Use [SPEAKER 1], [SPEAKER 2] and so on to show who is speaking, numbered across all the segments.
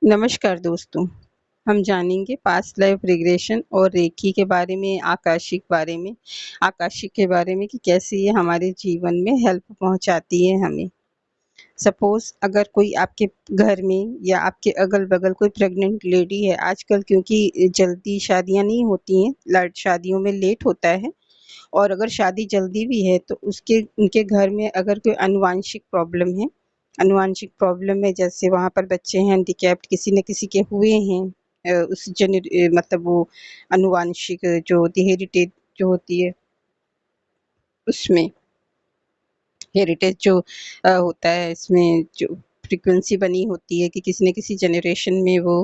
[SPEAKER 1] नमस्कार दोस्तों, हम जानेंगे पास्ट लाइफ रिग्रेशन और रेकी के बारे में, आकाशिक के बारे में कि कैसे ये हमारे जीवन में हेल्प पहुँचाती है हमें। सपोज़ अगर कोई आपके घर में या आपके अगल-बगल कोई प्रेग्नेंट लेडी है, आजकल क्योंकि जल्दी शादियाँ नहीं होती हैं, शादियों में लेट होता है और अगर शादी जल्दी भी है तो उसके उनके घर में अगर कोई आनुवांशिक प्रॉब्लम है, जैसे वहाँ पर बच्चे हैंडीकैप्ड किसी न किसी के हुए हैं, मतलब वो आनुवांशिक जो होती है हेरिटेज जो होती है उसमें हेरिटेज जो होता है इसमें जो फ्रीक्वेंसी बनी होती है कि किसी न किसी जनरेशन में वो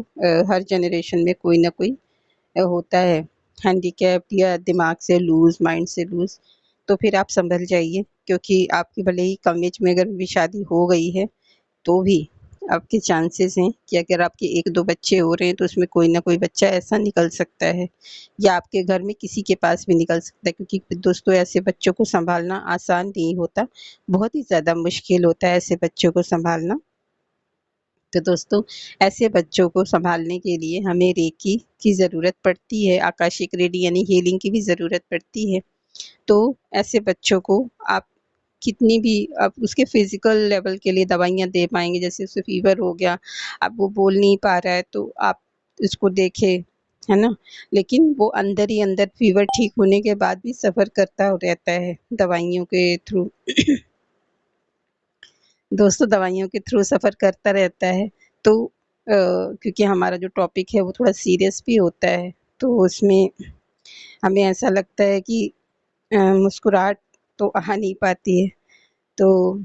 [SPEAKER 1] हर जनरेशन में कोई ना कोई होता है हैंडीकैप्ड या दिमाग से लूज़, माइंड से लूज़। तो फिर आप सँभल जाइए, क्योंकि आपकी भले ही कम एज में अगर भी शादी हो गई है तो भी आपके चांसेस हैं कि अगर आपके 1-2 बच्चे हो रहे हैं तो उसमें कोई ना कोई बच्चा ऐसा निकल सकता है या आपके घर में किसी के पास भी निकल सकता है, क्योंकि दोस्तों ऐसे बच्चों को सँभालना आसान नहीं होता, बहुत ही ज़्यादा मुश्किल होता है ऐसे बच्चों को सँभालना। तो दोस्तों, ऐसे बच्चों को सँभालने के लिए हमें रेकी की ज़रूरत पड़ती है, आकाशिक रेडी यानी हीलिंग की भी ज़रूरत पड़ती है। तो ऐसे बच्चों को आप कितनी भी आप उसके फिज़िकल लेवल के लिए दवाइयाँ दे पाएँगे, जैसे उसे फ़ीवर हो गया, अब वो बोल नहीं पा रहा है तो आप उसको देखें, है ना? लेकिन वो अंदर ही अंदर फ़ीवर ठीक होने के बाद भी सफ़र करता रहता है दवाइयों के थ्रू। दोस्तों दवाइयों के थ्रू सफ़र करता रहता है, तो क्योंकि हमारा जो टॉपिक है वो थोड़ा सीरियस भी होता है, तो उसमें हमें ऐसा लगता है कि मुस्कुराहट तो आ नहीं पाती है। तो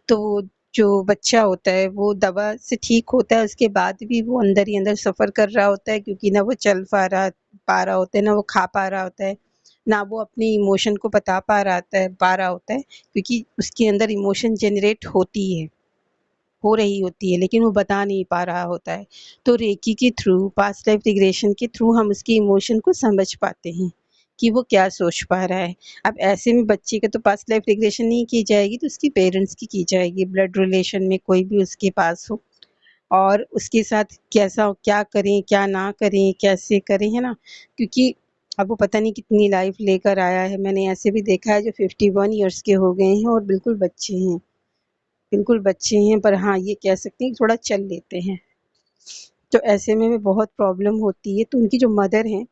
[SPEAKER 1] तो जो बच्चा होता है वो दवा से ठीक होता है, उसके बाद भी वो अंदर ही अंदर सफ़र कर रहा होता है, क्योंकि ना वो चल पा रहा होता है, ना वो खा पा रहा होता है, ना वो अपने इमोशन को बता पा रहा होता है, क्योंकि उसके अंदर इमोशन जनरेट हो रही होती है, लेकिन वो बता नहीं पा रहा होता है। तो रेकी के थ्रू, पास्ट लाइफ रिग्रेशन के थ्रू हम उसके इमोशन को समझ पाते हैं कि वो क्या सोच पा रहा है। अब ऐसे में बच्चे का तो पास्ट लाइफ रिग्रेशन नहीं की जाएगी, तो उसकी पेरेंट्स की जाएगी, ब्लड रिलेशन में कोई भी उसके पास हो और उसके साथ क्या करें, क्या ना करें, कैसे करें, है ना? क्योंकि अब वो पता नहीं कितनी लाइफ लेकर आया है। मैंने ऐसे भी देखा है जो 51 इयर्स के हो गए हैं और बिल्कुल बच्चे हैं, पर हाँ, ये कह सकते हैं कि थोड़ा चल लेते हैं। तो ऐसे में बहुत प्रॉब्लम होती है, तो उनकी जो मदर हैं,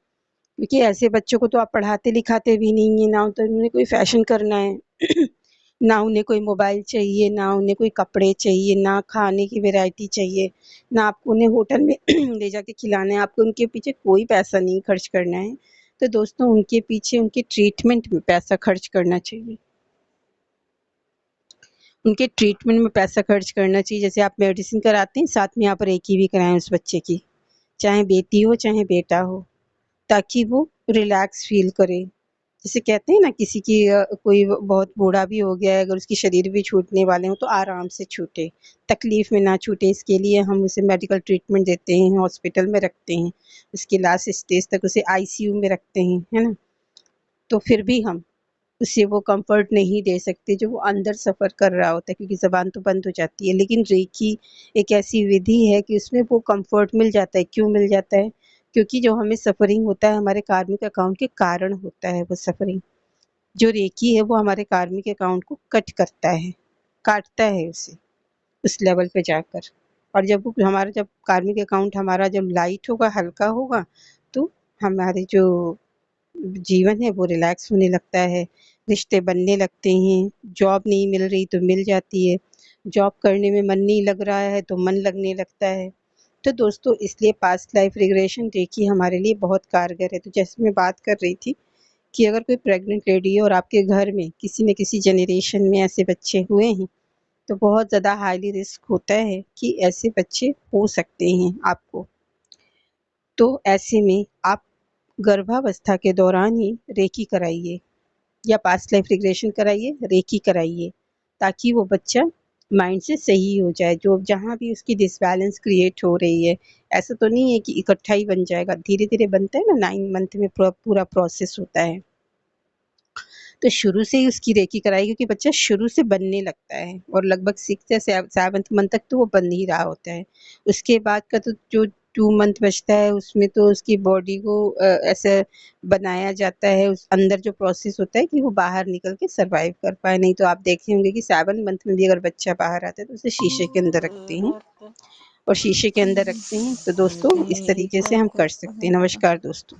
[SPEAKER 1] क्योंकि ऐसे बच्चों को तो आप पढ़ाते-लिखाते भी नहीं हैं, ना तो उन्हें कोई फ़ैशन करना है, ना उन्हें कोई मोबाइल चाहिए, ना उन्हें कोई कपड़े चाहिए, ना खाने की वैरायटी चाहिए, ना आपको उन्हें होटल में ले जाके खिलाना है, आपको उनके पीछे कोई पैसा नहीं खर्च करना है। तो दोस्तों उनके पीछे उनके ट्रीटमेंट में पैसा खर्च करना चाहिए। उनके ट्रीटमेंट में पैसा खर्च करना चाहिए, जैसे आप मेडिसिन कराते हैं, साथ में आप रेकी भी कराएँ उस बच्चे की, चाहे बेटी हो, चाहे बेटा हो, ताकि वो रिलैक्स फ़ील करे। जिसे कहते हैं ना किसी की कोई बहुत बूढ़ा भी हो गया है, अगर उसके शरीर भी छूटने वाले हों, तो आराम से छूटे, तकलीफ़ में ना छूटे, इसके लिए हम उसे मेडिकल ट्रीटमेंट देते हैं, हॉस्पिटल में रखते हैं, उसके लास्ट स्टेज तक उसे आईसीयू में रखते हैं, है ना? तो फिर भी हम उसे वो कम्फ़र्ट नहीं दे सकते जो वो अंदर सफ़र कर रहा होता है, क्योंकि ज़बान तो बंद हो जाती है। लेकिन रेकी एक ऐसी विधि है कि उसमें वो कम्फ़र्ट मिल जाता है। क्यों मिल जाता है? क्योंकि जो हमें सफ़रिंग होता है हमारे कार्मिक अकाउंट के कारण होता है वो सफ़रिंग। जो रेकी है वो हमारे कार्मिक अकाउंट को कट करता है, काटता है उसे, उस लेवल पे जाकर। और जब कार्मिक अकाउंट हमारा जब लाइट होगा, हल्का होगा, तो हमारे जो जीवन है वो रिलैक्स होने लगता है, रिश्ते बनने लगते हैं, जॉब नहीं मिल रही तो मिल जाती है, जॉब करने में मन नहीं लग रहा है तो मन लगने लगता है। तो दोस्तों इसलिए पास्ट लाइफ रिग्रेशन रेकी हमारे लिए बहुत कारगर है। तो जैसे मैं बात कर रही थी कि अगर कोई प्रेग्नेंट लेडी है और आपके घर में किसी न किसी जनरेशन में ऐसे बच्चे हुए हैं, तो बहुत ज़्यादा हाईली रिस्क होता है कि ऐसे बच्चे हो सकते हैं आपको। तो ऐसे में आप गर्भावस्था के दौरान ही रेकी कराइए या पास्ट लाइफ रिग्रेशन कराइए, रेकी कराइए, ताकि वो बच्चा माइंड से सही हो जाए, जो जहाँ भी उसकी डिसबैलेंस क्रिएट हो रही है। ऐसा तो नहीं है कि इकट्ठा ही बन जाएगा, धीरे-धीरे बनता है ना, 9 मंथ में पूरा प्रोसेस होता है। तो शुरू से ही उसकी रेकी कराई, क्योंकि बच्चा शुरू से बनने लगता है और लगभग 6 या 7th मंथ तक तो वो बन ही रहा होता है। उसके बाद का तो जो 2 मंथ बचता है उसमें तो उसकी बॉडी को ऐसे बनाया जाता है, उस अंदर जो प्रोसेस होता है कि वो बाहर निकल के सर्वाइव कर पाए। नहीं तो आप देखे होंगे कि 7 मंथ में भी अगर बच्चा बाहर आता है तो उसे शीशे के अंदर रखते हैं, और शीशे के अंदर रखते हैं। तो दोस्तों इस तरीके से हम कर सकते हैं। नमस्कार दोस्तों।